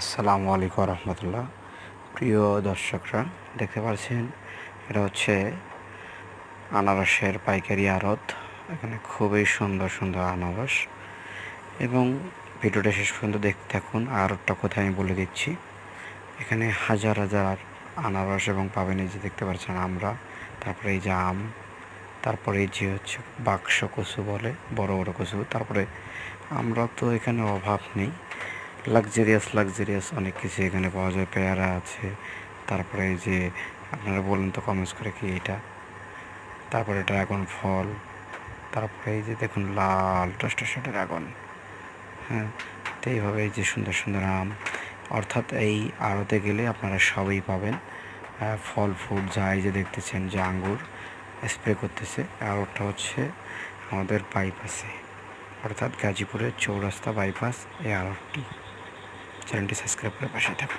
আসসালামু আলাইকুম রহমতুল্লাহ। প্রিয় দর্শকরা, দেখতে পাচ্ছেন এটা হচ্ছে আনারসের পাইকারি আড়ত। এখানে খুবই সুন্দর সুন্দর আনারস, এবং ভিডিওটা শেষ পর্যন্ত দেখতে থাকুন। আড়তটা কোথায় আমি বলে দিচ্ছি। এখানে হাজার হাজার আনারস এবং পাবেন। এই যে দেখতে পাচ্ছেন আমরা, তারপরে এই যে আম, তারপরে এই যে হচ্ছে বাক্স কচু বলে, বড় বড় কচু। তারপরে আমরা তো এখানে অভাব নেই, লাক্সারিয়াস অনেক কিছু এখানে পাওয়া যায়। পেয়ারা আছে, তারপরে এই যে আপনারা বলেন তো কমেন্টস করে কি এটা, তারপরে ড্রাগন ফল, তারপরে এই যে দেখুন লাল টসটসে ড্রাগন। হ্যাঁ, তো এইভাবে এই যে সুন্দর সুন্দর আম, অর্থাৎ এই আড়তে গেলে আপনারা সবই পাবেন। ফল ফ্রুট যা এই যে দেখতেছেন যে আঙ্গুর স্প্রে করতেছে। আড়তটা হচ্ছে আমাদের বাইপাসে, অর্থাৎ গাজীপুরের চৌরাস্তা বাইপাস এই আড়তটি। চ্যানেলটি সাবস্ক্রাইব করে পাশে থাকুন।